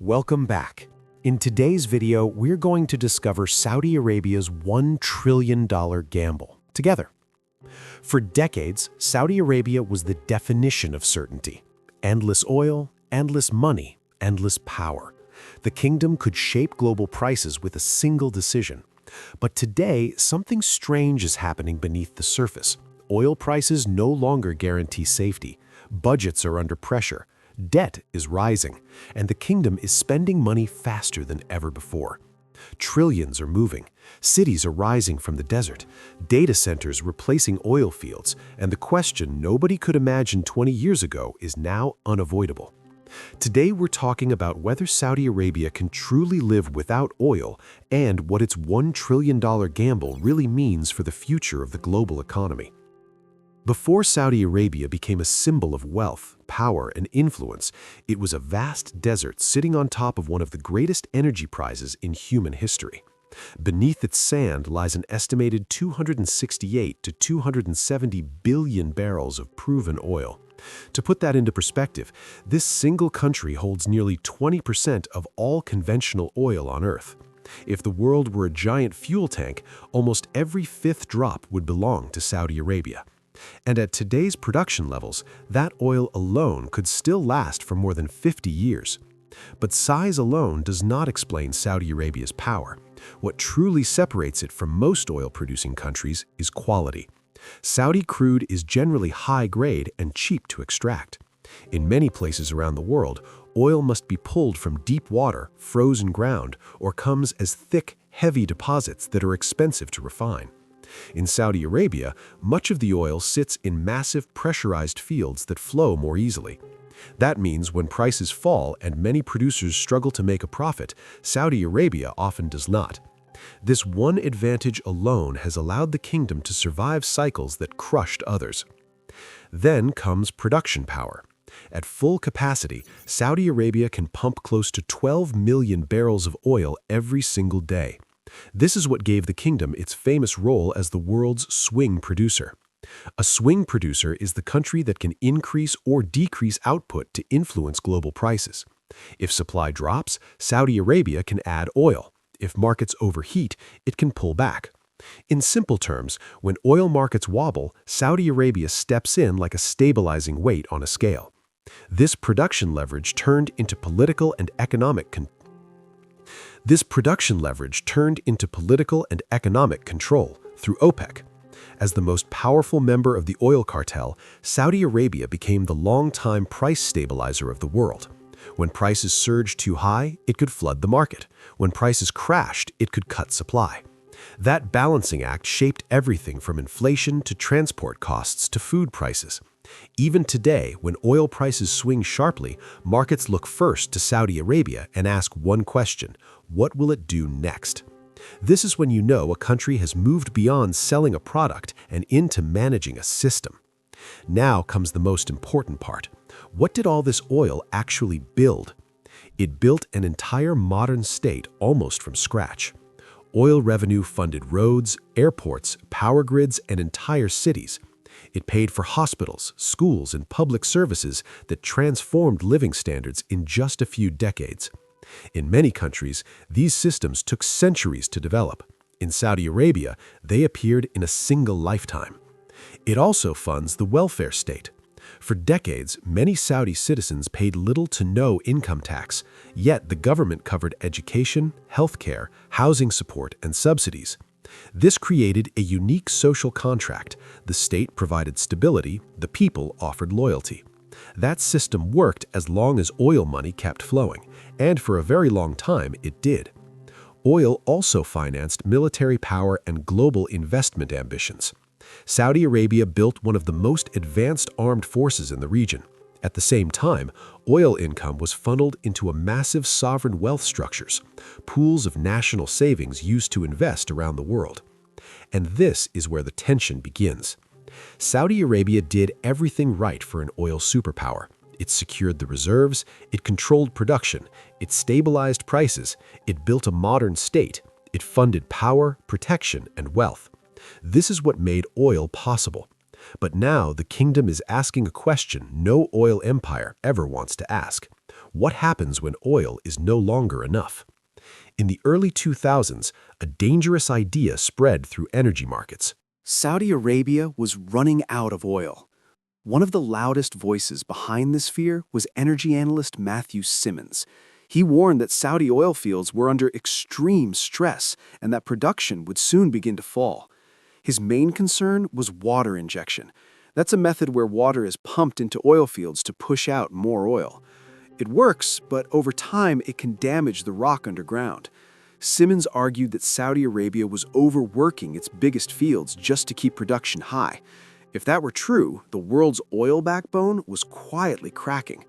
Welcome back. In today's video, we're going to discover Saudi Arabia's $1 trillion gamble together. For decades, Saudi Arabia was the definition of certainty. Endless oil, endless money, endless power. The kingdom could shape global prices with a single decision. But today, something strange is happening beneath the surface. Oil prices no longer guarantee safety. Budgets are under pressure. Debt is rising, and the kingdom is spending money faster than ever before. Trillions are moving. Cities are rising from the desert. Data centers replacing oil fields, and the question nobody could imagine 20 years ago is now unavoidable. Today we're talking about whether Saudi Arabia can truly live without oil and what its $1 trillion gamble really means for the future of the global economy. Before Saudi Arabia became a symbol of wealth, power, and influence, it was a vast desert sitting on top of one of the greatest energy prizes in human history. Beneath its sand lies an estimated 268 to 270 billion barrels of proven oil. To put that into perspective, this single country holds nearly 20% of all conventional oil on Earth. If the world were a giant fuel tank, almost every fifth drop would belong to Saudi Arabia. And at today's production levels, that oil alone could still last for more than 50 years. But size alone does not explain Saudi Arabia's power. What truly separates it from most oil-producing countries is quality. Saudi crude is generally high-grade and cheap to extract. In many places around the world, oil must be pulled from deep water, frozen ground, or comes as thick, heavy deposits that are expensive to refine. In Saudi Arabia, much of the oil sits in massive pressurized fields that flow more easily. That means when prices fall and many producers struggle to make a profit, Saudi Arabia often does not. This one advantage alone has allowed the kingdom to survive cycles that crushed others. Then comes production power. At full capacity, Saudi Arabia can pump close to 12 million barrels of oil every single day. This is what gave the kingdom its famous role as the world's swing producer. A swing producer is the country that can increase or decrease output to influence global prices. If supply drops, Saudi Arabia can add oil. If markets overheat, it can pull back. In simple terms, when oil markets wobble, Saudi Arabia steps in like a stabilizing weight on a scale. This production leverage turned into political and economic control through OPEC. As the most powerful member of the oil cartel, Saudi Arabia became the long-time price stabilizer of the world. When prices surged too high, it could flood the market. When prices crashed, it could cut supply. That balancing act shaped everything from inflation to transport costs to food prices. Even today, when oil prices swing sharply, markets look first to Saudi Arabia and ask one question: what will it do next? This is when you know a country has moved beyond selling a product and into managing a system. Now comes the most important part. What did all this oil actually build? It built an entire modern state almost from scratch. Oil revenue funded roads, airports, power grids, and entire cities. It paid for hospitals, schools, and public services that transformed living standards in just a few decades. In many countries, these systems took centuries to develop. In Saudi Arabia, they appeared in a single lifetime. It also funds the welfare state. For decades, many Saudi citizens paid little to no income tax, yet the government covered education, healthcare, housing support, and subsidies. This created a unique social contract. The state provided stability, the people offered loyalty. That system worked as long as oil money kept flowing, and for a very long time it did. Oil also financed military power and global investment ambitions. Saudi Arabia built one of the most advanced armed forces in the region. At the same time, oil income was funneled into a massive sovereign wealth structures, pools of national savings used to invest around the world. And this is where the tension begins. Saudi Arabia did everything right for an oil superpower. It secured the reserves, it controlled production, it stabilized prices, it built a modern state, it funded power, protection, and wealth. This is what made oil possible. But now the kingdom is asking a question no oil empire ever wants to ask. What happens when oil is no longer enough? In the early 2000s, a dangerous idea spread through energy markets. Saudi Arabia was running out of oil. One of the loudest voices behind this fear was energy analyst Matthew Simmons. He warned that Saudi oil fields were under extreme stress and that production would soon begin to fall. His main concern was water injection. That's a method where water is pumped into oil fields to push out more oil. It works, but over time it can damage the rock underground. Simmons argued that Saudi Arabia was overworking its biggest fields just to keep production high. If that were true, the world's oil backbone was quietly cracking.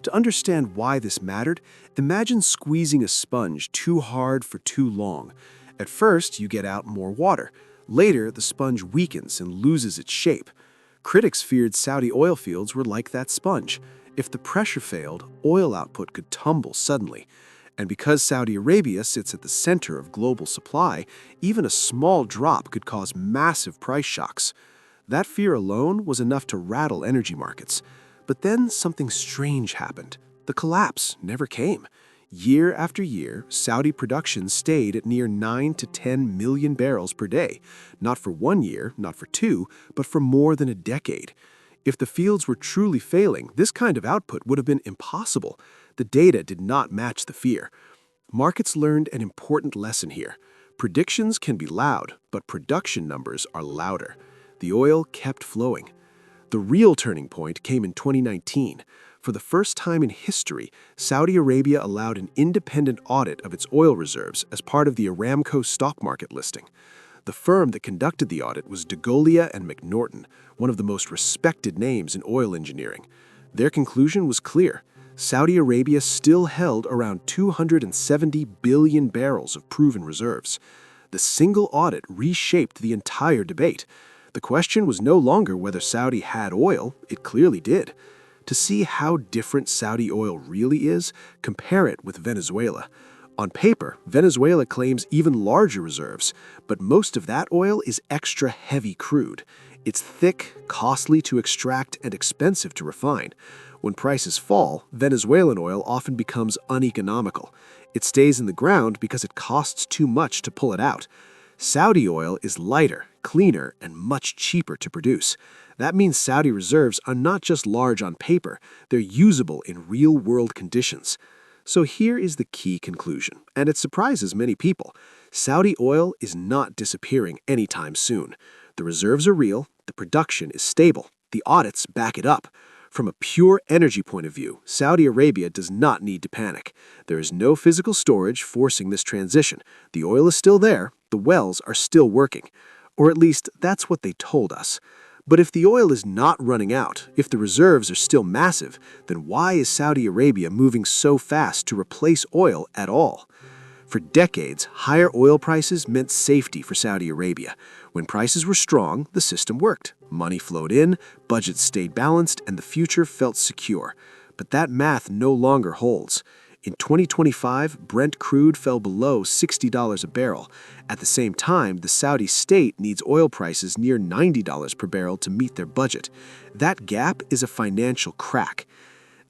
To understand why this mattered, imagine squeezing a sponge too hard for too long. At first, you get out more water. Later, the sponge weakens and loses its shape. Critics feared Saudi oil fields were like that sponge. If the pressure failed, oil output could tumble suddenly. And because Saudi Arabia sits at the center of global supply, even a small drop could cause massive price shocks. That fear alone was enough to rattle energy markets. But then something strange happened. The collapse never came. Year after year, Saudi production stayed at near 9 to 10 million barrels per day. Not for 1 year, not for 2, but for more than a decade. If the fields were truly failing, this kind of output would have been impossible. The data did not match the fear. Markets learned an important lesson here. Predictions can be loud, but production numbers are louder. The oil kept flowing. The real turning point came in 2019. For the first time in history, Saudi Arabia allowed an independent audit of its oil reserves as part of the Aramco stock market listing. The firm that conducted the audit was DeGolia and McNorton, one of the most respected names in oil engineering. Their conclusion was clear. Saudi Arabia still held around 270 billion barrels of proven reserves. The single audit reshaped the entire debate. The question was no longer whether Saudi had oil, it clearly did. To see how different Saudi oil really is, compare it with Venezuela. On paper, Venezuela claims even larger reserves, but most of that oil is extra heavy crude. It's thick, costly to extract, and expensive to refine. When prices fall, Venezuelan oil often becomes uneconomical. It stays in the ground because it costs too much to pull it out. Saudi oil is lighter, cleaner, and much cheaper to produce. That means Saudi reserves are not just large on paper, they're usable in real-world conditions. So here is the key conclusion, and it surprises many people. Saudi oil is not disappearing anytime soon. The reserves are real, the production is stable, the audits back it up. From a pure energy point of view, Saudi Arabia does not need to panic. There is no physical storage forcing this transition. The oil is still there, the wells are still working. Or at least, that's what they told us. But if the oil is not running out, if the reserves are still massive, then why is Saudi Arabia moving so fast to replace oil at all? For decades, higher oil prices meant safety for Saudi Arabia. When prices were strong, the system worked. Money flowed in, budgets stayed balanced, and the future felt secure. But that math no longer holds. In 2025, Brent crude fell below $60 a barrel. At the same time, the Saudi state needs oil prices near $90 per barrel to meet their budget. That gap is a financial crack.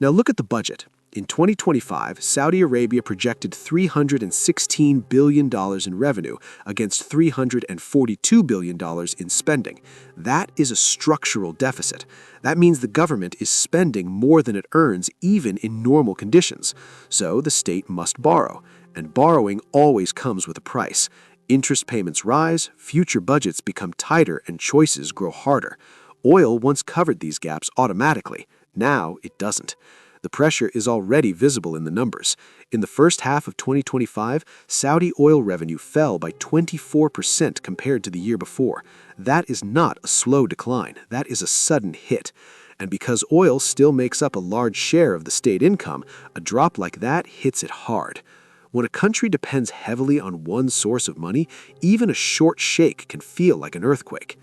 Now look at the budget. In 2025, Saudi Arabia projected $316 billion in revenue against $342 billion in spending. That is a structural deficit. That means the government is spending more than it earns even in normal conditions. So the state must borrow. And borrowing always comes with a price. Interest payments rise, future budgets become tighter, and choices grow harder. Oil once covered these gaps automatically. Now it doesn't. The pressure is already visible in the numbers. In the first half of 2025, Saudi oil revenue fell by 24% compared to the year before. That is not a slow decline. That is a sudden hit. And because oil still makes up a large share of the state income, a drop like that hits it hard. When a country depends heavily on one source of money, even a short shake can feel like an earthquake.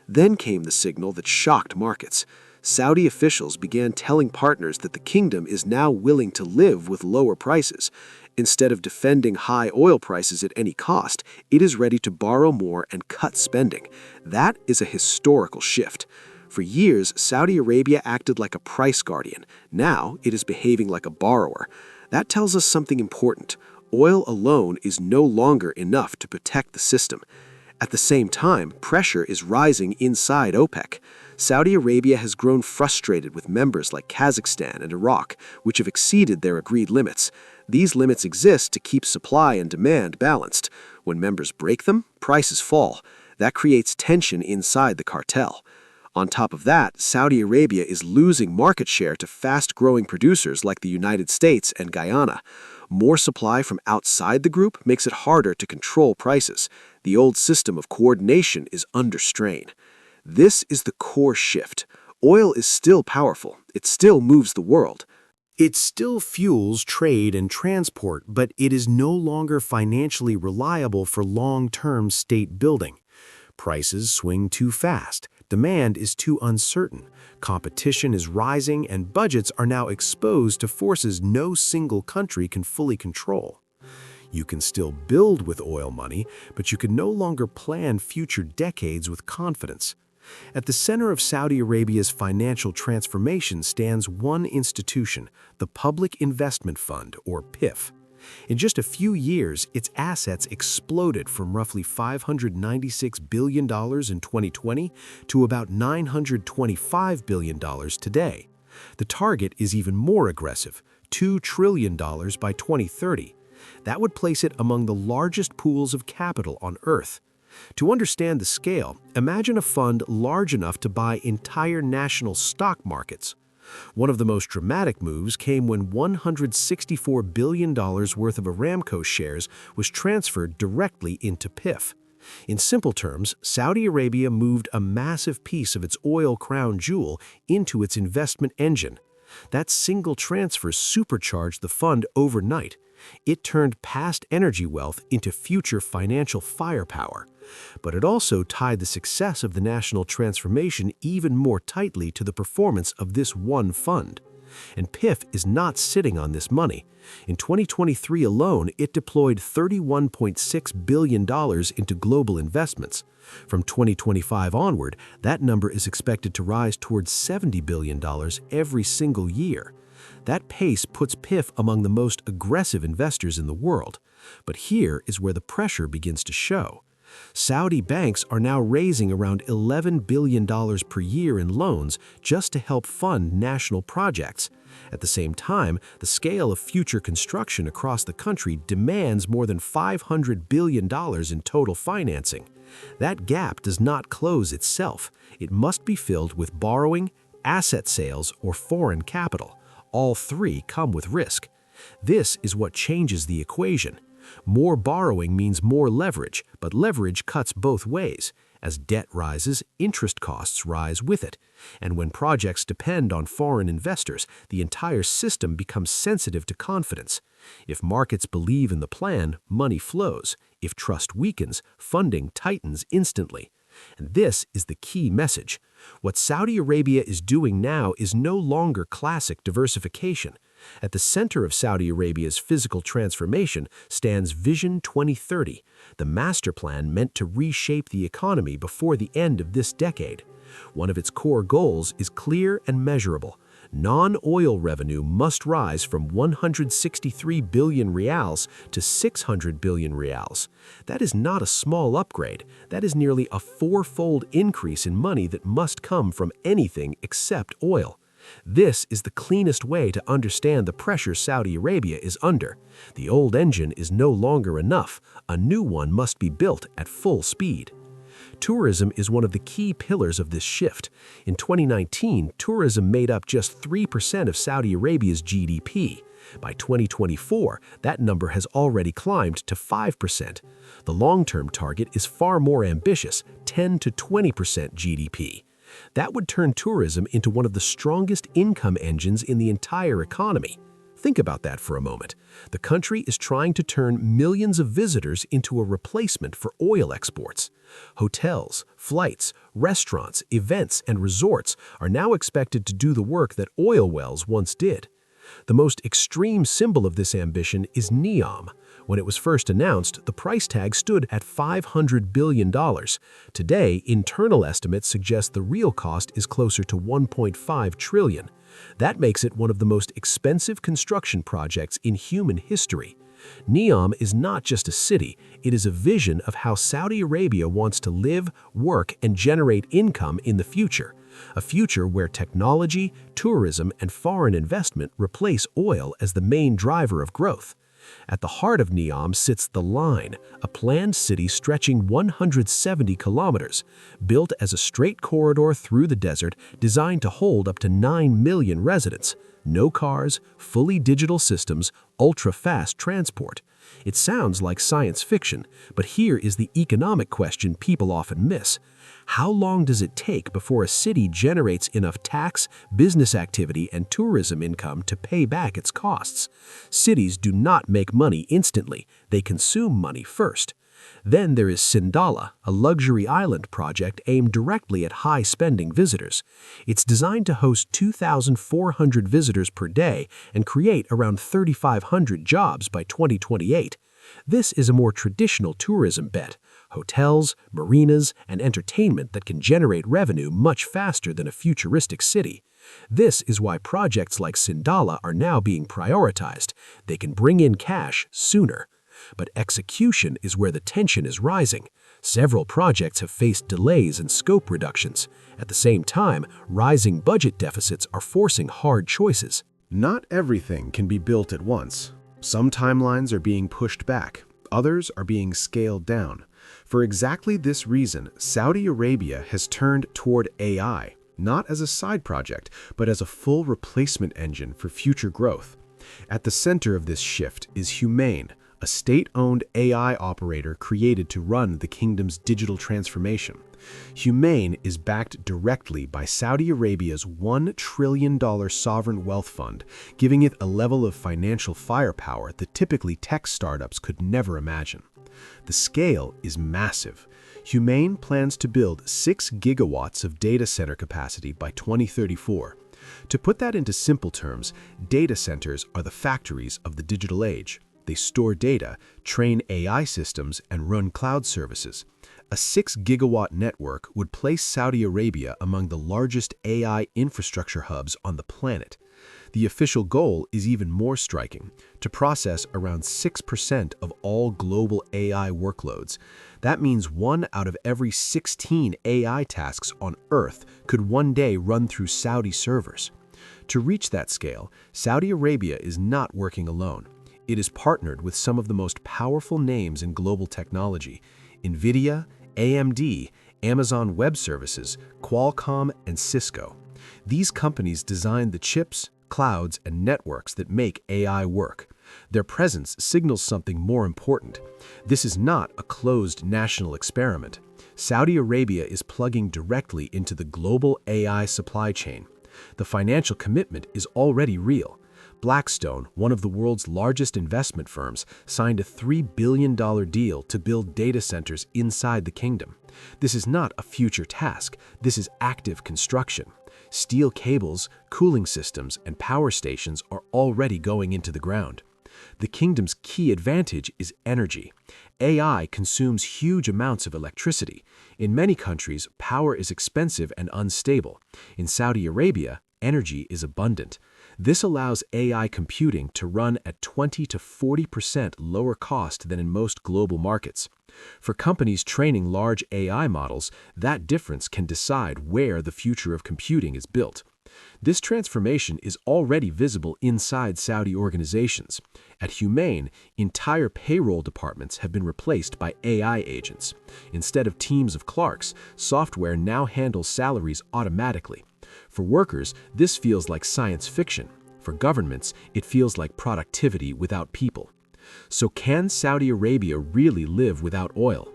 Then came the signal that shocked markets. Saudi officials began telling partners that the kingdom is now willing to live with lower prices. Instead of defending high oil prices at any cost, it is ready to borrow more and cut spending. That is a historical shift. For years, Saudi Arabia acted like a price guardian. Now, it is behaving like a borrower. That tells us something important. Oil alone is no longer enough to protect the system. At the same time, pressure is rising inside OPEC. Saudi Arabia has grown frustrated with members like Kazakhstan and Iraq, which have exceeded their agreed limits. These limits exist to keep supply and demand balanced. When members break them, prices fall. That creates tension inside the cartel. On top of that, Saudi Arabia is losing market share to fast-growing producers like the United States and Guyana. More supply from outside the group makes it harder to control prices. The old system of coordination is under strain. This is the core shift. Oil is still powerful. It still moves the world. It still fuels trade and transport, but it is no longer financially reliable for long-term state building. Prices swing too fast. Demand is too uncertain. Competition is rising, and budgets are now exposed to forces no single country can fully control. You can still build with oil money, but you can no longer plan future decades with confidence. At the center of Saudi Arabia's financial transformation stands one institution, the Public Investment Fund, or PIF. In just a few years, its assets exploded from roughly $596 billion in 2020 to about $925 billion today. The target is even more aggressive, $2 trillion by 2030. That would place it among the largest pools of capital on Earth. To understand the scale, imagine a fund large enough to buy entire national stock markets. One of the most dramatic moves came when $164 billion worth of Aramco shares was transferred directly into PIF. In simple terms, Saudi Arabia moved a massive piece of its oil crown jewel into its investment engine. That single transfer supercharged the fund overnight. It turned past energy wealth into future financial firepower. But it also tied the success of the national transformation even more tightly to the performance of this one fund. And PIF is not sitting on this money. In 2023 alone, it deployed $31.6 billion into global investments. From 2025 onward, that number is expected to rise towards $70 billion every single year. That pace puts PIF among the most aggressive investors in the world. But here is where the pressure begins to show. Saudi banks are now raising around $11 billion per year in loans just to help fund national projects. At the same time, the scale of future construction across the country demands more than $500 billion in total financing. That gap does not close itself. It must be filled with borrowing, asset sales, or foreign capital. All three come with risk. This is what changes the equation. More borrowing means more leverage, but leverage cuts both ways. As debt rises, interest costs rise with it. And when projects depend on foreign investors, the entire system becomes sensitive to confidence. If markets believe in the plan, money flows. If trust weakens, funding tightens instantly. And this is the key message. What Saudi Arabia is doing now is no longer classic diversification. At the center of Saudi Arabia's physical transformation stands Vision 2030, the master plan meant to reshape the economy before the end of this decade. One of its core goals is clear and measurable. Non-oil revenue must rise from 163 billion rials to 600 billion rials. That is not a small upgrade. That is nearly a four-fold increase in money that must come from anything except oil. This is the cleanest way to understand the pressure Saudi Arabia is under. The old engine is no longer enough. A new one must be built at full speed. Tourism is one of the key pillars of this shift. In 2019, tourism made up just 3% of Saudi Arabia's GDP. By 2024, that number has already climbed to 5%. The long-term target is far more ambitious, 10 to 20% GDP. That would turn tourism into one of the strongest income engines in the entire economy. Think about that for a moment. The country is trying to turn millions of visitors into a replacement for oil exports. Hotels, flights, restaurants, events, and resorts are now expected to do the work that oil wells once did. The most extreme symbol of this ambition is NEOM. When it was first announced, the price tag stood at $500 billion. Today, internal estimates suggest the real cost is closer to $1.5 trillion. That makes it one of the most expensive construction projects in human history. NEOM is not just a city, it is a vision of how Saudi Arabia wants to live, work, and generate income in the future. A future where technology, tourism, and foreign investment replace oil as the main driver of growth. At the heart of NEOM sits The Line, a planned city stretching 170 kilometers, built as a straight corridor through the desert designed to hold up to 9 million residents. No cars, fully digital systems, ultra-fast transport. It sounds like science fiction, but here is the economic question people often miss. How long does it take before a city generates enough tax, business activity, and tourism income to pay back its costs? Cities do not make money instantly, they consume money first. Then there is Sindala, a luxury island project aimed directly at high-spending visitors. It's designed to host 2,400 visitors per day and create around 3,500 jobs by 2028. This is a more traditional tourism bet: hotels, marinas, and entertainment that can generate revenue much faster than a futuristic city. This is why projects like Sindala are now being prioritized. They can bring in cash sooner. But execution is where the tension is rising. Several projects have faced delays and scope reductions. At the same time, rising budget deficits are forcing hard choices. Not everything can be built at once. Some timelines are being pushed back, others are being scaled down. For exactly this reason, Saudi Arabia has turned toward AI, not as a side project, but as a full replacement engine for future growth. At the center of this shift is Humane, a state-owned AI operator created to run the kingdom's digital transformation. Humane is backed directly by Saudi Arabia's $1 trillion sovereign wealth fund, giving it a level of financial firepower that typically tech startups could never imagine. The scale is massive. Humane plans to build 6 gigawatts of data center capacity by 2034. To put that into simple terms, data centers are the factories of the digital age. They store data, train AI systems, and run cloud services. A 6-gigawatt network would place Saudi Arabia among the largest AI infrastructure hubs on the planet. The official goal is even more striking: to process around 6% of all global AI workloads. That means 1 out of every 16 AI tasks on Earth could one day run through Saudi servers. To reach that scale, Saudi Arabia is not working alone. It is partnered with some of the most powerful names in global technology: NVIDIA, AMD, Amazon Web Services, Qualcomm, and Cisco. These companies design the chips, clouds, and networks that make AI work. Their presence signals something more important. This is not a closed national experiment. Saudi Arabia is plugging directly into the global AI supply chain. The financial commitment is already real. Blackstone, one of the world's largest investment firms, signed a $3 billion deal to build data centers inside the kingdom. This is not a future task, this is active construction. Steel cables, cooling systems, and power stations are already going into the ground. The kingdom's key advantage is energy. AI consumes huge amounts of electricity. In many countries, power is expensive and unstable. In Saudi Arabia, energy is abundant. This allows AI computing to run at 20 to 40% lower cost than in most global markets. For companies training large AI models, that difference can decide where the future of computing is built. This transformation is already visible inside Saudi organizations. At Humane, entire payroll departments have been replaced by AI agents. Instead of teams of clerks, software now handles salaries automatically. For workers, this feels like science fiction. For governments, it feels like productivity without people. So can Saudi Arabia really live without oil?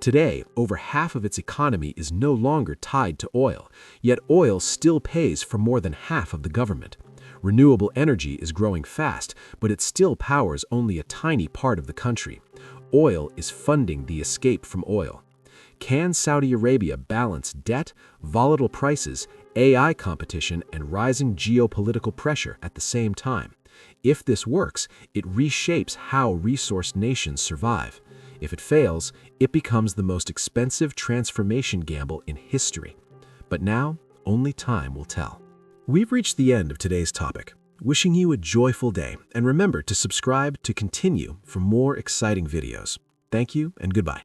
Today, over half of its economy is no longer tied to oil, yet oil still pays for more than half of the government. Renewable energy is growing fast, but it still powers only a tiny part of the country. Oil is funding the escape from oil. Can Saudi Arabia balance debt, volatile prices, AI competition, and rising geopolitical pressure at the same time? If this works, it reshapes how resource nations survive. If it fails, it becomes the most expensive transformation gamble in history. But now, only time will tell. We've reached the end of today's topic. Wishing you a joyful day, and remember to subscribe to continue for more exciting videos. Thank you and goodbye.